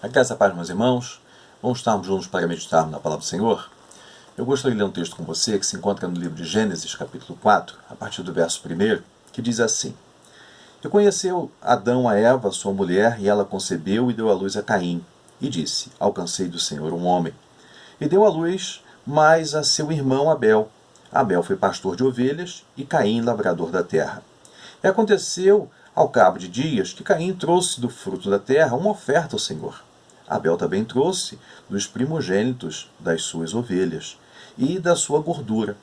A graça, a paz, meus irmãos. Vamos estarmos juntos para meditarmos na palavra do Senhor. Eu gostaria de ler um texto com você que se encontra no livro de Gênesis, capítulo 4, a partir do verso 1, que diz assim: E conheceu Adão a Eva, sua mulher, e ela concebeu e deu à luz a Caim. E disse: Alcancei do Senhor um homem. E deu à luz mais a seu irmão Abel. Abel foi pastor de ovelhas e Caim lavrador da terra. E aconteceu, ao cabo de dias, que Caim trouxe do fruto da terra uma oferta ao Senhor. Abel também trouxe dos primogênitos das suas ovelhas e da sua gordura.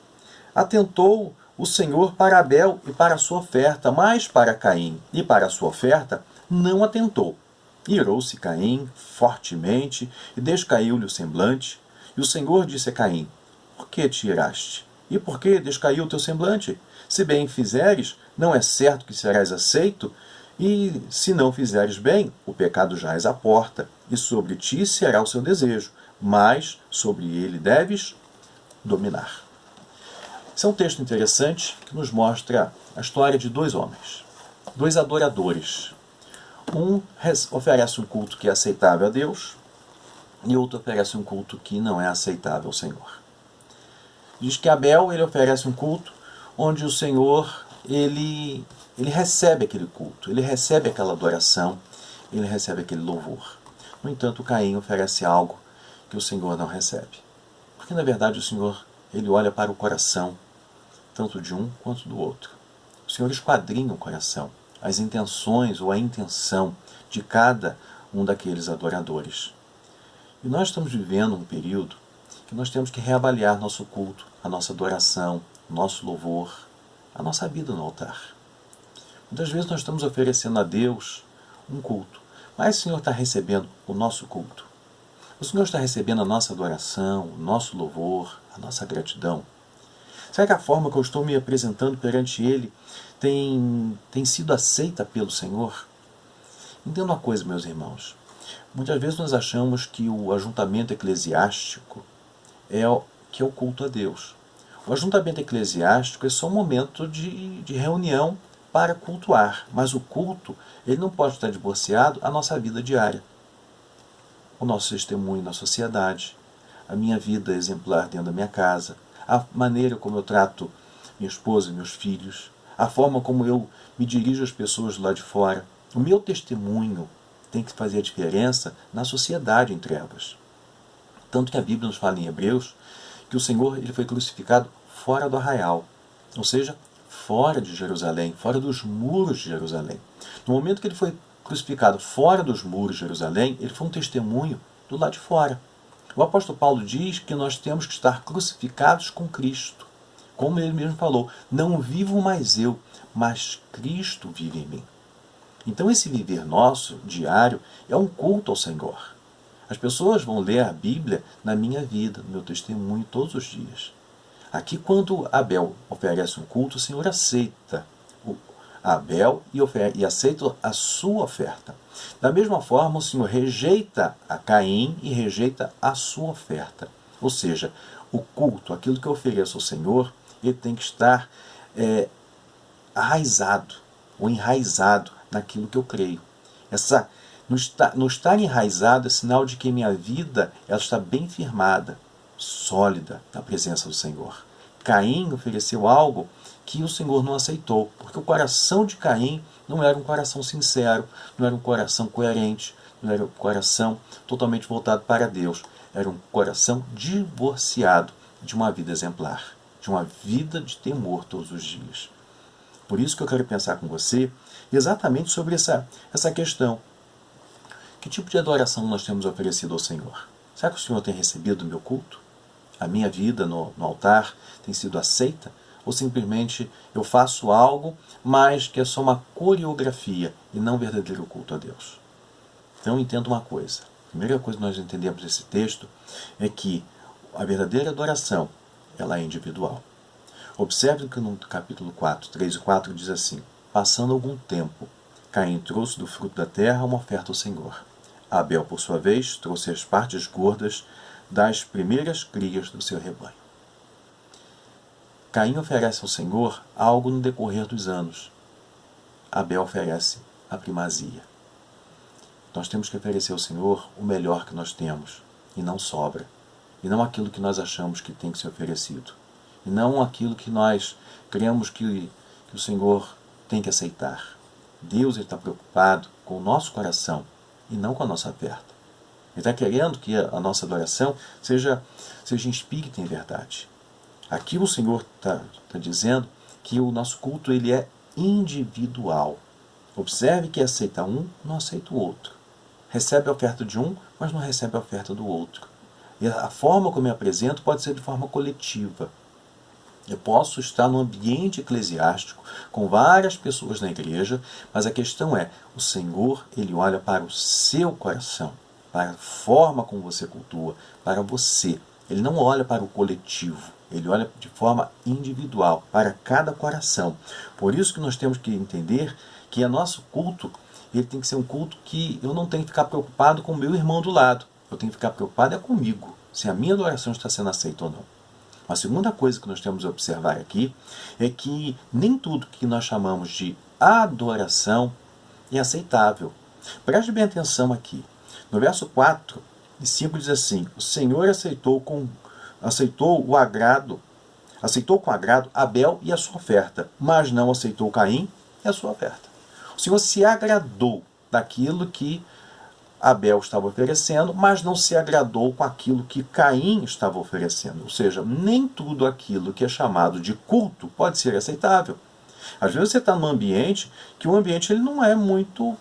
Atentou o Senhor para Abel e para a sua oferta, mas para Caim e para a sua oferta não atentou. Irou-se Caim fortemente e descaiu-lhe o semblante. E o Senhor disse a Caim: Por que te iraste? E por que descaiu o teu semblante? Se bem fizeres, não é certo que serás aceito, e se não fizeres bem, o pecado jaz à porta, e sobre ti será o seu desejo, mas sobre ele deves dominar. Esse é um texto interessante que nos mostra a história de dois homens, dois adoradores. Um oferece um culto que é aceitável a Deus, e outro oferece um culto que não é aceitável ao Senhor. Diz que Abel ele oferece um culto onde o Senhor ele recebe aquele culto, ele recebe aquela adoração, ele recebe aquele louvor. No entanto, Caim oferece algo que o Senhor não recebe. Porque, na verdade, o Senhor ele olha para o coração, tanto de um quanto do outro. O Senhor esquadrinha o coração, as intenções ou a intenção de cada um daqueles adoradores. E nós estamos vivendo um período que nós temos que reavaliar nosso culto, a nossa adoração, nosso louvor, a nossa vida no altar. Muitas vezes nós estamos oferecendo a Deus um culto, mas o Senhor está recebendo o nosso culto. O Senhor está recebendo a nossa adoração, o nosso louvor, a nossa gratidão. Será que a forma que eu estou me apresentando perante Ele tem sido aceita pelo Senhor? Entenda uma coisa, meus irmãos. Muitas vezes nós achamos que o ajuntamento eclesiástico é o culto a Deus. O ajuntamento eclesiástico é só um momento de reunião para cultuar, mas o culto ele não pode estar divorciado da nossa vida diária. O nosso testemunho na sociedade, a minha vida exemplar dentro da minha casa, a maneira como eu trato minha esposa e meus filhos, a forma como eu me dirijo às pessoas lá de fora. O meu testemunho tem que fazer a diferença na sociedade em trevas. Tanto que a Bíblia nos fala em Hebreus que o Senhor ele foi crucificado fora do arraial, ou seja, fora de Jerusalém, fora dos muros de Jerusalém. No momento que ele foi crucificado fora dos muros de Jerusalém, ele foi um testemunho do lado de fora. O apóstolo Paulo diz que nós temos que estar crucificados com Cristo. Como ele mesmo falou, não vivo mais eu, mas Cristo vive em mim. Então esse viver nosso, diário, é um culto ao Senhor. As pessoas vão ler a Bíblia na minha vida, no meu testemunho, todos os dias. Aqui, quando Abel oferece um culto, o Senhor aceita Abel e aceita a sua oferta. Da mesma forma, o Senhor rejeita a Caim e rejeita a sua oferta. Ou seja, o culto, aquilo que eu ofereço ao Senhor, ele tem que estar arraizado ou enraizado naquilo que eu creio. No estar enraizado é sinal de que minha vida ela está bem firmada, sólida na presença do Senhor. Caim ofereceu algo que o Senhor não aceitou, porque o coração de Caim não era um coração sincero, não era um coração coerente, não era um coração totalmente voltado para Deus. Era um coração divorciado de uma vida exemplar, de uma vida de temor todos os dias. Por isso que eu quero pensar com você exatamente sobre essa questão. Que tipo de adoração nós temos oferecido ao Senhor? Será que o Senhor tem recebido o meu culto? A minha vida no altar tem sido aceita? Ou simplesmente eu faço algo, mas que é só uma coreografia e não verdadeiro culto a Deus? Então entenda uma coisa. A primeira coisa que nós entendemos desse texto é que a verdadeira adoração ela é individual. Observe que no capítulo 4, 3 e 4 diz assim: Passando algum tempo, Caim trouxe do fruto da terra uma oferta ao Senhor. Abel, por sua vez, trouxe as partes gordas das primeiras crias do seu rebanho. Caim oferece ao Senhor algo no decorrer dos anos. Abel oferece a primazia. Nós temos que oferecer ao Senhor o melhor que nós temos, e não sobra. E não aquilo que nós achamos que tem que ser oferecido. E não aquilo que nós cremos que o Senhor tem que aceitar. Deus está preocupado com o nosso coração e não com a nossa oferta. Ele está querendo que a nossa adoração seja em espírito e em verdade. Aqui o Senhor está dizendo que o nosso culto ele é individual. Observe que aceita um, não aceita o outro. Recebe a oferta de um, mas não recebe a oferta do outro. E a forma como eu me apresento pode ser de forma coletiva. Eu posso estar num ambiente eclesiástico com várias pessoas na igreja, mas a questão é, o Senhor ele olha para o seu coração, para a forma como você cultua, para você. Ele não olha para o coletivo, ele olha de forma individual, para cada coração. Por isso que nós temos que entender que o nosso culto ele tem que ser um culto que eu não tenho que ficar preocupado com o meu irmão do lado. Eu tenho que ficar preocupado comigo, se a minha adoração está sendo aceita ou não. A segunda coisa que nós temos a observar aqui é que nem tudo que nós chamamos de adoração é aceitável. Preste bem atenção aqui. No verso 4 e 5 diz assim: o Senhor aceitou com agrado Abel e a sua oferta, mas não aceitou Caim e a sua oferta. O Senhor se agradou daquilo que Abel estava oferecendo, mas não se agradou com aquilo que Caim estava oferecendo. Ou seja, nem tudo aquilo que é chamado de culto pode ser aceitável. Às vezes você está num ambiente que o ambiente ele não é muito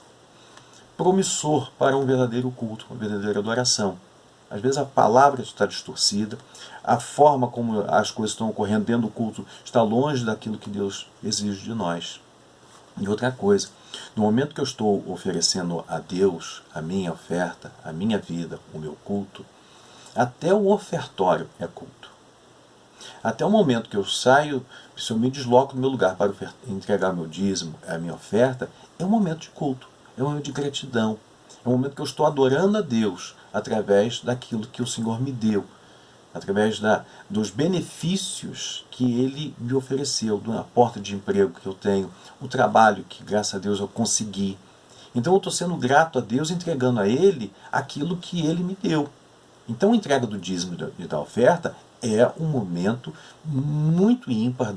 promissor para um verdadeiro culto, uma verdadeira adoração. Às vezes a palavra está distorcida, a forma como as coisas estão ocorrendo dentro do culto está longe daquilo que Deus exige de nós. E outra coisa, no momento que eu estou oferecendo a Deus a minha oferta, a minha vida, o meu culto, até o ofertório é culto. Até o momento que eu saio, se eu me desloco do meu lugar para entregar meu dízimo, a minha oferta, é um momento de culto, é um momento de gratidão, é um momento que eu estou adorando a Deus através daquilo que o Senhor me deu, através dos benefícios que Ele me ofereceu, da porta de emprego que eu tenho, o trabalho que, graças a Deus, eu consegui. Então eu estou sendo grato a Deus, entregando a Ele aquilo que Ele me deu. Então a entrega do dízimo e da oferta é um momento muito ímpar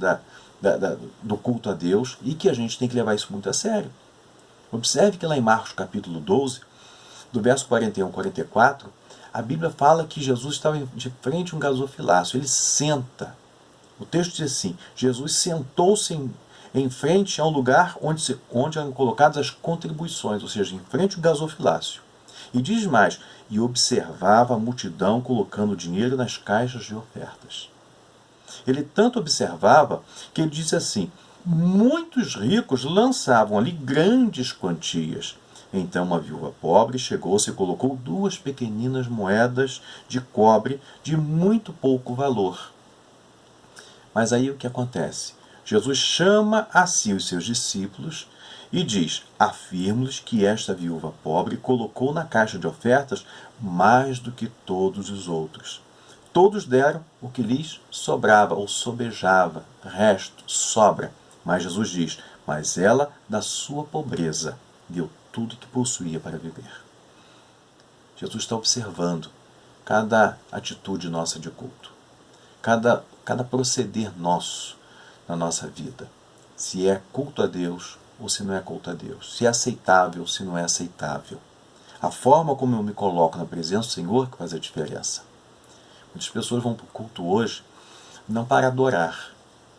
do culto a Deus e que a gente tem que levar isso muito a sério. Observe que lá em Marcos capítulo 12, do verso 41 ao 44, a Bíblia fala que Jesus estava de frente a um gasofilácio. Ele senta. O texto diz assim: Jesus sentou-se em frente a um lugar onde eram colocadas as contribuições, ou seja, em frente ao gasofilácio. E diz mais: e observava a multidão colocando dinheiro nas caixas de ofertas. Ele tanto observava que ele disse assim: muitos ricos lançavam ali grandes quantias. Então uma viúva pobre chegou-se e colocou 2 pequeninas moedas de cobre de muito pouco valor. Mas aí o que acontece? Jesus chama a si os seus discípulos e diz: afirmo-lhes que esta viúva pobre colocou na caixa de ofertas mais do que todos os outros. Todos deram o que lhes sobrava ou sobejava, resto, sobra. Mas Jesus diz: mas ela, da sua pobreza, deu tudo que possuía para viver. Jesus está observando cada atitude nossa de culto, cada proceder nosso na nossa vida. Se é culto a Deus ou se não é culto a Deus. Se é aceitável ou se não é aceitável. A forma como eu me coloco na presença do Senhor que faz a diferença. Muitas pessoas vão para o culto hoje não para adorar,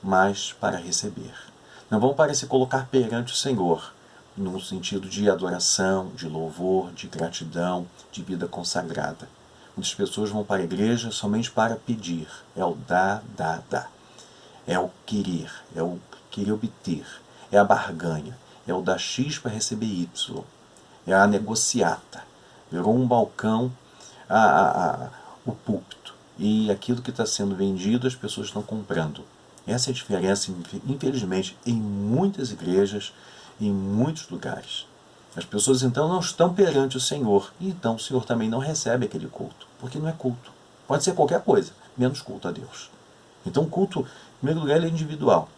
mas para receber. Não vão para se colocar perante o Senhor, no sentido de adoração, de louvor, de gratidão, de vida consagrada. Muitas pessoas vão para a igreja somente para pedir. É o dar. É o querer obter. É a barganha. É o dar X para receber Y. É a negociata. Virou um balcão o púlpito. E aquilo que está sendo vendido as pessoas estão comprando. Essa é a diferença, infelizmente, em muitas igrejas, em muitos lugares. As pessoas então não estão perante o Senhor, e então o Senhor também não recebe aquele culto, porque não é culto. Pode ser qualquer coisa, menos culto a Deus. Então o culto, em primeiro lugar, ele é individual.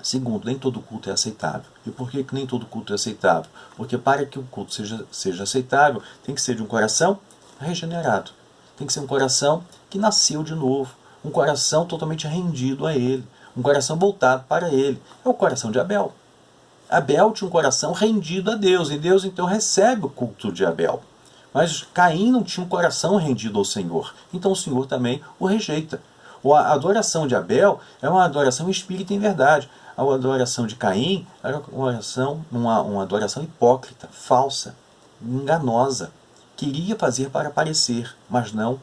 Segundo, nem todo culto é aceitável. E por que nem todo culto é aceitável? Porque para que o culto seja aceitável, tem que ser de um coração regenerado. Tem que ser um coração que nasceu de novo. Um coração totalmente rendido a Ele. Um coração voltado para Ele. É o coração de Abel. Abel tinha um coração rendido a Deus. E Deus então recebe o culto de Abel. Mas Caim não tinha um coração rendido ao Senhor. Então o Senhor também o rejeita. A adoração de Abel é uma adoração em espírito e em verdade. A adoração de Caim era uma adoração hipócrita, falsa, enganosa. Queria fazer para aparecer, mas não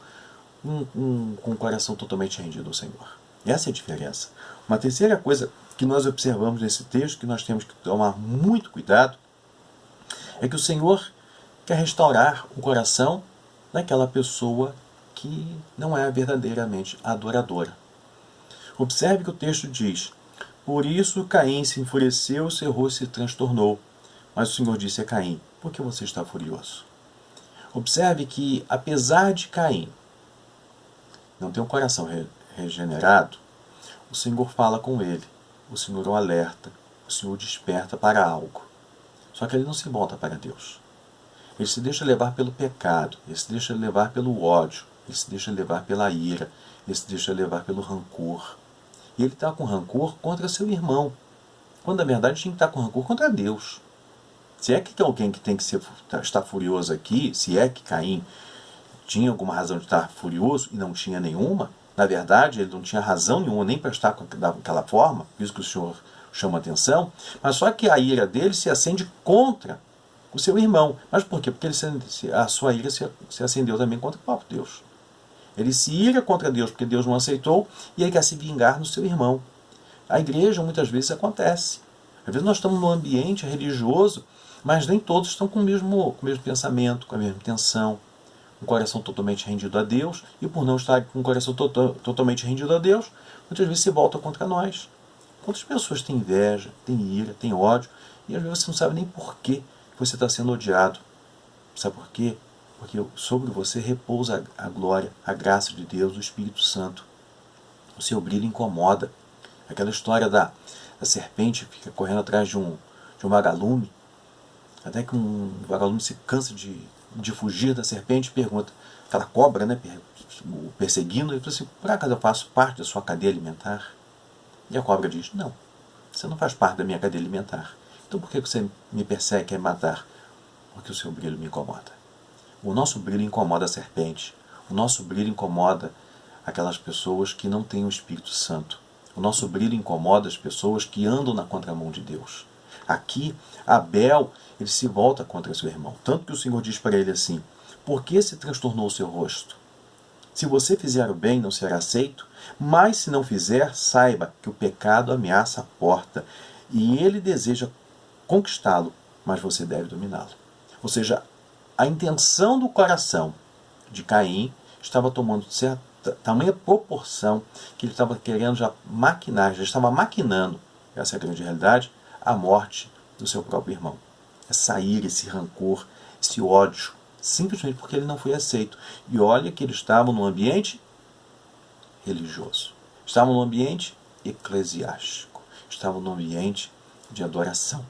com o coração totalmente rendido ao Senhor. Essa é a diferença. Uma terceira coisa que nós observamos nesse texto, que nós temos que tomar muito cuidado, é que o Senhor quer restaurar o coração daquela pessoa que não é verdadeiramente adoradora. Observe que o texto diz: por isso Caim se enfureceu e seu rosto se transtornou. Mas o Senhor disse a Caim: por que você está furioso? Observe que, apesar de Caim não ter um coração regenerado, o Senhor fala com ele, o Senhor o alerta, o Senhor o desperta para algo. Só que ele não se volta para Deus. Ele se deixa levar pelo pecado, ele se deixa levar pelo ódio, ele se deixa levar pela ira, ele se deixa levar pelo rancor. E ele está com rancor contra seu irmão, quando na verdade tinha que estar com rancor contra Deus. Se é que tem alguém que tem que estar furioso aqui, se é que Caim tinha alguma razão de estar furioso e não tinha nenhuma, na verdade ele não tinha razão nenhuma nem para estar daquela forma, isso que o Senhor chama atenção, mas só que a ira dele se acende contra o seu irmão. Mas por quê? Porque a sua ira se acendeu também contra o próprio Deus. Ele se ira contra Deus porque Deus não aceitou e ele quer se vingar no seu irmão. A igreja muitas vezes acontece. Às vezes nós estamos num ambiente religioso, mas nem todos estão com o mesmo pensamento, com a mesma intenção, um coração totalmente rendido a Deus, e por não estar com um coração totalmente rendido a Deus, muitas vezes se volta contra nós. Quantas pessoas têm inveja, têm ira, têm ódio, e às vezes você não sabe nem por que você está sendo odiado. Sabe por quê? Porque sobre você repousa a glória, a graça de Deus, o Espírito Santo. O seu brilho incomoda. Aquela história da serpente fica correndo atrás de um vagalume, até que um vagalume se cansa de fugir da serpente e pergunta, aquela cobra, né, perseguindo, ele fala assim: por acaso eu faço parte da sua cadeia alimentar? E a cobra diz: não, você não faz parte da minha cadeia alimentar. Então por que você me persegue e quer me matar? Porque o seu brilho me incomoda. O nosso brilho incomoda a serpente. O nosso brilho incomoda aquelas pessoas que não têm o Espírito Santo. O nosso brilho incomoda as pessoas que andam na contramão de Deus. Aqui, Abel, ele se volta contra seu irmão. Tanto que o Senhor diz para ele assim: por que se transtornou o seu rosto? Se você fizer o bem, não será aceito, mas se não fizer, saiba que o pecado ameaça a porta e ele deseja conquistá-lo, mas você deve dominá-lo. Ou seja, a intenção do coração de Caim estava tomando tamanha proporção que ele estava querendo já estava maquinando, essa é a grande realidade, a morte do seu próprio irmão. Essa ira, esse rancor, esse ódio, simplesmente porque ele não foi aceito. E olha que eles estavam num ambiente religioso, estavam num ambiente eclesiástico, estavam num ambiente de adoração.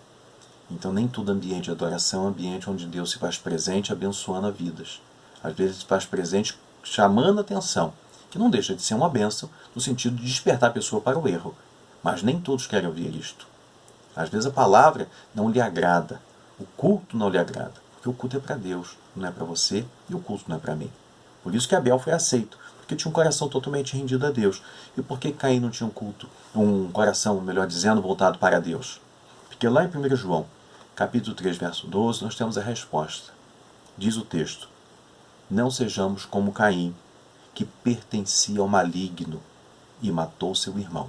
Então nem todo ambiente de adoração é um ambiente onde Deus se faz presente abençoando vidas. Às vezes se faz presente chamando a atenção, que não deixa de ser uma bênção no sentido de despertar a pessoa para o erro. Mas nem todos querem ouvir isto. Às vezes a palavra não lhe agrada, o culto não lhe agrada, porque o culto é para Deus, não é para você, e o culto não é para mim. Por isso que Abel foi aceito, porque tinha um coração totalmente rendido a Deus. E por que Caim não tinha um coração, melhor dizendo, voltado para Deus? Porque lá em 1 João, capítulo 3, verso 12, nós temos a resposta. Diz o texto: não sejamos como Caim, que pertencia ao maligno e matou seu irmão.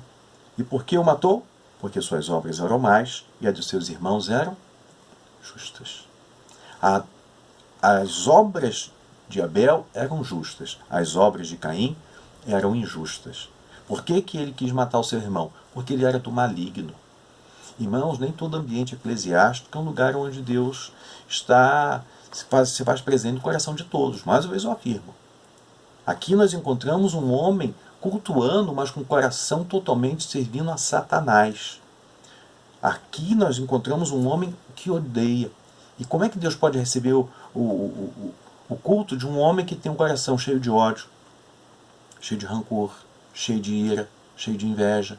E por que o matou? Porque suas obras eram más e as de seus irmãos eram justas. As obras de Abel eram justas, as obras de Caim eram injustas. Por que ele quis matar o seu irmão? Porque ele era do maligno. Irmãos, nem todo ambiente eclesiástico é um lugar onde Deus se faz presente no coração de todos. Mais uma vez eu afirmo. Aqui nós encontramos um homem cultuando, mas com o coração totalmente servindo a Satanás. Aqui nós encontramos um homem que odeia. E como é que Deus pode receber o culto de um homem que tem um coração cheio de ódio, cheio de rancor, cheio de ira, cheio de inveja,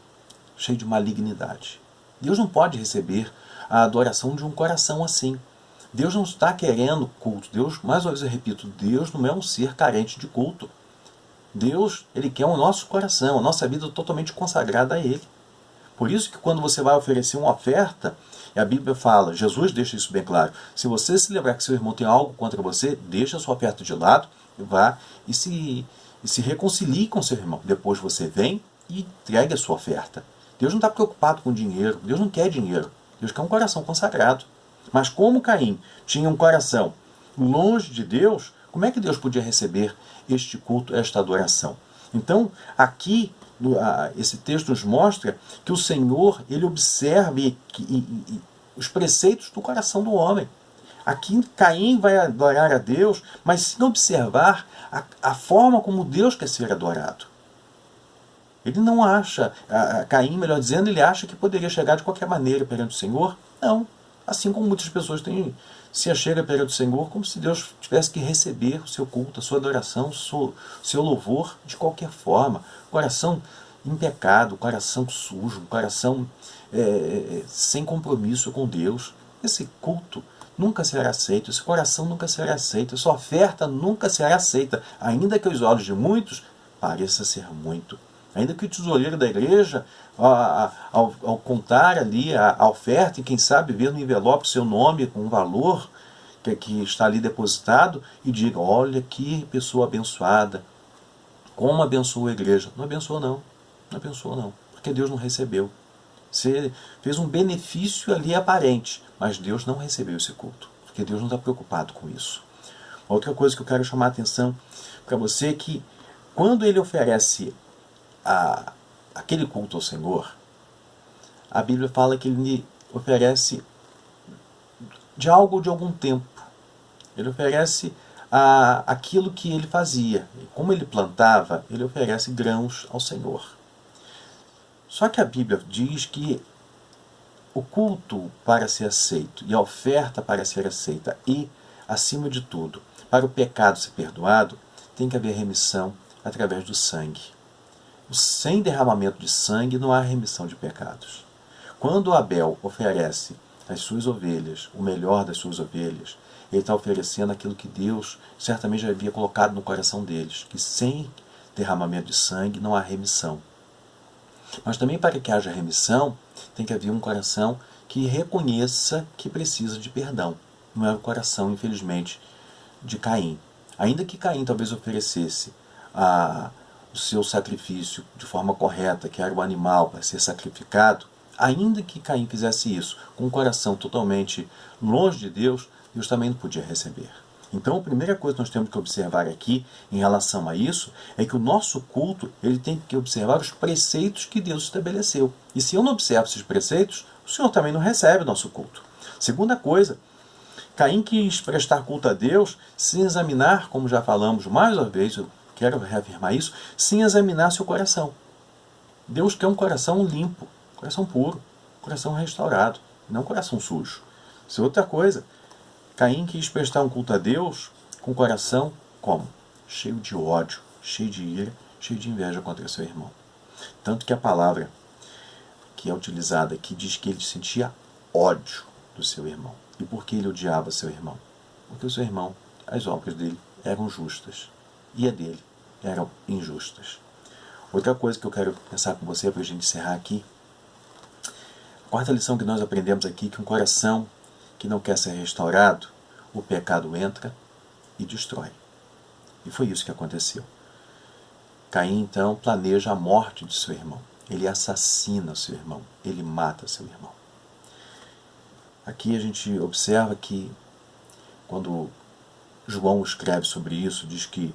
cheio de malignidade? Deus não pode receber a adoração de um coração assim. Deus não está querendo culto. Deus, mais uma vez eu repito, Deus não é um ser carente de culto. Deus, Ele quer o nosso coração, a nossa vida totalmente consagrada a Ele. Por isso que quando você vai oferecer uma oferta, e a Bíblia fala, Jesus deixa isso bem claro, se você se lembrar que seu irmão tem algo contra você, deixa a sua oferta de lado, vá e se reconcilie com seu irmão. Depois você vem e entregue a sua oferta. Deus não está preocupado com dinheiro, Deus não quer dinheiro, Deus quer um coração consagrado. Mas como Caim tinha um coração longe de Deus, como é que Deus podia receber este culto, esta adoração? Então, aqui, esse texto nos mostra que o Senhor, Ele observa os preceitos do coração do homem. Aqui Caim vai adorar a Deus, mas sem observar a forma como Deus quer ser adorado. Ele não acha, Caim, melhor dizendo, ele acha que poderia chegar de qualquer maneira perante o Senhor. Não. Assim como muitas pessoas se achegam perante o Senhor como se Deus tivesse que receber o seu culto, a sua adoração, o seu louvor de qualquer forma. Coração impecado, coração sujo, coração sem compromisso com Deus. Esse culto nunca será aceito, esse coração nunca será aceito, essa oferta nunca será aceita, ainda que aos olhos de muitos pareça ser muito. Ainda que o tesoureiro da igreja, ao contar ali a oferta, e quem sabe ver no envelope seu nome com um valor que está ali depositado, e diga, olha que pessoa abençoada, como abençoou a igreja. Não abençoou não, não abençoou não, porque Deus não recebeu. Você fez um benefício ali aparente, mas Deus não recebeu esse culto, porque Deus não está preocupado com isso. Outra coisa que eu quero chamar a atenção para você é que quando ele oferece aquele culto ao Senhor, a Bíblia fala que ele oferece de algo de algum tempo. Ele oferece aquilo que ele fazia. E como ele plantava, ele oferece grãos ao Senhor. Só que a Bíblia diz que o culto para ser aceito e a oferta para ser aceita e, acima de tudo, para o pecado ser perdoado, tem que haver remissão através do sangue. Sem derramamento de sangue não há remissão de pecados. Quando Abel oferece as suas ovelhas, o melhor das suas ovelhas, ele está oferecendo aquilo que Deus certamente já havia colocado no coração deles, que sem derramamento de sangue não há remissão. Mas também para que haja remissão, tem que haver um coração que reconheça que precisa de perdão. Não é o coração, infelizmente, de Caim. Ainda que Caim talvez oferecesse o seu sacrifício de forma correta, que era o animal para ser sacrificado, ainda que Caim fizesse isso com o coração totalmente longe de Deus, Deus também não podia receber. Então a primeira coisa que nós temos que observar aqui em relação a isso é que o nosso culto ele tem que observar os preceitos que Deus estabeleceu. E se eu não observo esses preceitos, o Senhor também não recebe o nosso culto. Segunda coisa, Caim quis prestar culto a Deus sem examinar, como já falamos mais uma vez, eu quero reafirmar isso, sem examinar seu coração. Deus quer um coração limpo, coração puro, coração restaurado, não um coração sujo. Isso é outra coisa. Caim quis prestar um culto a Deus com o coração como? Cheio de ódio, cheio de ira, cheio de inveja contra seu irmão. Tanto que a palavra que é utilizada aqui diz que ele sentia ódio do seu irmão. E por que ele odiava seu irmão? Porque o seu irmão, as obras dele eram justas e a dele eram injustas. Outra coisa que eu quero pensar com você para a gente encerrar aqui. A quarta lição que nós aprendemos aqui é que um coração que não quer ser restaurado, o pecado entra e destrói. E foi isso que aconteceu. Caim, então, planeja a morte de seu irmão. Ele assassina seu irmão. Ele mata seu irmão. Aqui a gente observa que, quando João escreve sobre isso, diz que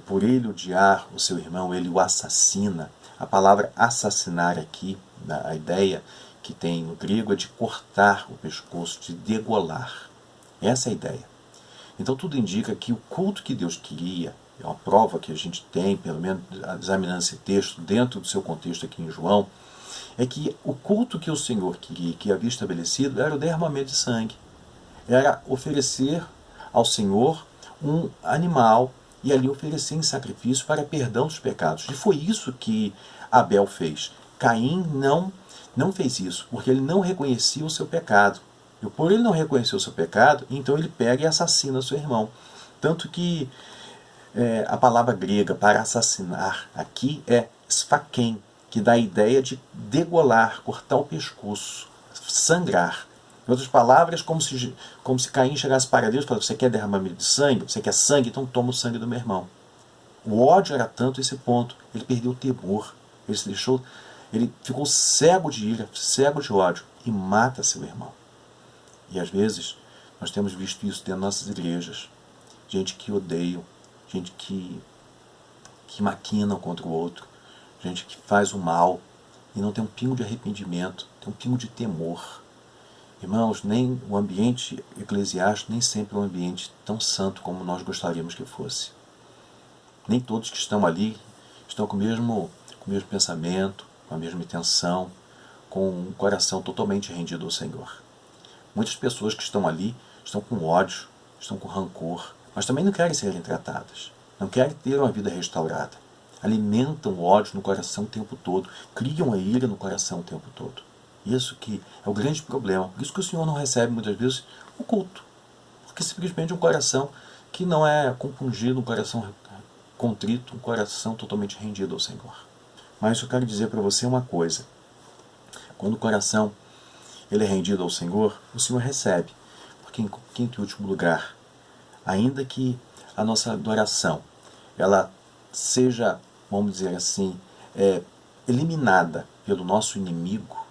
por ele odiar o seu irmão, ele o assassina. A palavra assassinar aqui, a ideia que tem no grego é de cortar o pescoço, de degolar. Essa é a ideia. Então tudo indica que o culto que Deus queria, é uma prova que a gente tem, pelo menos examinando esse texto dentro do seu contexto aqui em João, é que o culto que o Senhor queria, que havia estabelecido, era o derramamento de sangue. Era oferecer ao Senhor um animal e ali oferecer em sacrifício para perdão dos pecados. E foi isso que Abel fez. Caim não fez isso, porque ele não reconhecia o seu pecado. E por ele não reconhecer o seu pecado, então ele pega e assassina seu irmão. Tanto que a palavra grega para assassinar aqui é sfaquem, que dá a ideia de degolar, cortar o pescoço, sangrar. Em outras palavras, como se Caim chegasse para Deus e falasse: você quer derramamento de sangue? Você quer sangue? Então toma o sangue do meu irmão. O ódio era tanto esse ponto. Ele perdeu o temor. Ele ficou cego de ira, cego de ódio e mata seu irmão. E às vezes nós temos visto isso dentro das nossas igrejas. Gente que odeia, gente que maquina contra o outro, gente que faz o mal e não tem um pingo de arrependimento, tem um pingo de temor. Irmãos, nem o ambiente eclesiástico nem sempre é um ambiente tão santo como nós gostaríamos que fosse. Nem todos que estão ali estão com o mesmo pensamento, com a mesma intenção, com um coração totalmente rendido ao Senhor. Muitas pessoas que estão ali estão com ódio, estão com rancor, mas também não querem serem tratadas, não querem ter uma vida restaurada. Alimentam o ódio no coração o tempo todo, criam a ira no coração o tempo todo. Isso que é o grande problema. Por isso que o Senhor não recebe muitas vezes o culto. Porque simplesmente um coração que não é compungido, um coração contrito, um coração totalmente rendido ao Senhor. Mas eu quero dizer para você uma coisa. Quando o coração ele é rendido ao Senhor, o Senhor recebe. Porque em quinto e último lugar, ainda que a nossa adoração ela seja, vamos dizer assim, eliminada pelo nosso inimigo,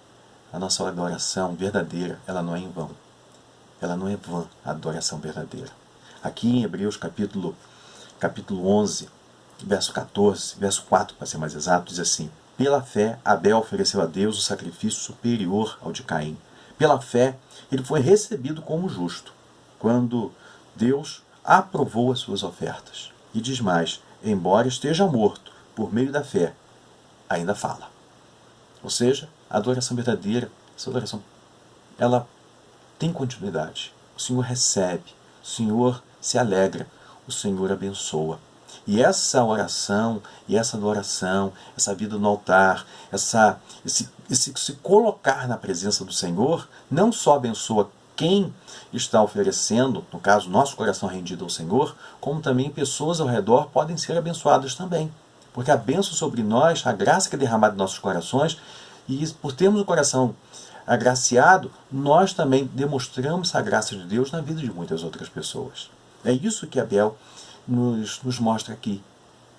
a nossa adoração verdadeira, ela não é em vão. Ela não é vã, a adoração verdadeira. Aqui em Hebreus capítulo 11, verso 14, verso 4, para ser mais exato, diz assim: pela fé, Abel ofereceu a Deus o sacrifício superior ao de Caim. Pela fé, ele foi recebido como justo, quando Deus aprovou as suas ofertas. E diz mais: embora esteja morto, por meio da fé, ainda fala. Ou seja, a adoração verdadeira, essa adoração, ela tem continuidade. O Senhor recebe, o Senhor se alegra, o Senhor abençoa. E essa oração, e essa adoração, essa vida no altar, esse se colocar na presença do Senhor, não só abençoa quem está oferecendo, no caso, nosso coração rendido ao Senhor, como também pessoas ao redor podem ser abençoadas também. Porque a bênção sobre nós, a graça que é derramada em nossos corações, e por termos o coração agraciado, nós também demonstramos a graça de Deus na vida de muitas outras pessoas. É isso que Abel nos mostra aqui.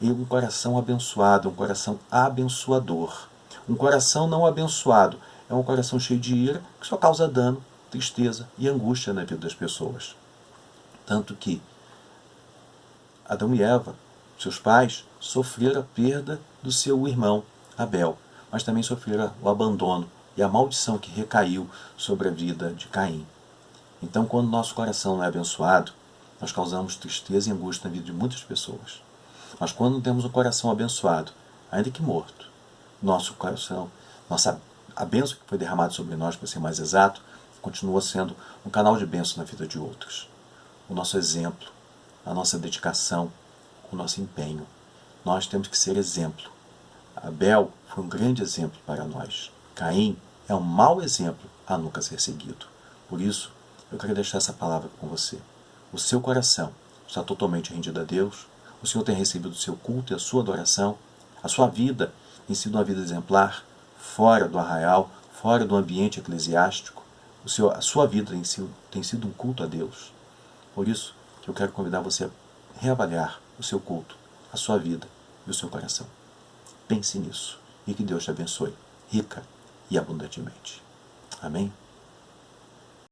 E um coração abençoado, um coração abençoador. Um coração não abençoado é um coração cheio de ira que só causa dano, tristeza e angústia na vida das pessoas. Tanto que Adão e Eva, seus pais, sofreram a perda do seu irmão Abel, mas também sofreram o abandono e a maldição que recaiu sobre a vida de Caim. Então, quando nosso coração não é abençoado, nós causamos tristeza e angústia na vida de muitas pessoas. Mas quando temos um coração abençoado, ainda que morto, nosso coração, a bênção que foi derramada sobre nós, para ser mais exato, continua sendo um canal de bênção na vida de outros. O nosso exemplo, a nossa dedicação, o nosso empenho. Nós temos que ser exemplo. Abel foi um grande exemplo para nós. Caim é um mau exemplo a nunca ser seguido. Por isso, eu quero deixar essa palavra com você. O seu coração está totalmente rendido a Deus. O Senhor tem recebido o seu culto e a sua adoração. A sua vida tem sido uma vida exemplar, fora do arraial, fora do ambiente eclesiástico. A sua vida tem sido um culto a Deus. Por isso que eu quero convidar você a reavaliar o seu culto, a sua vida e o seu coração. Pense nisso e que Deus te abençoe, rica e abundantemente. Amém?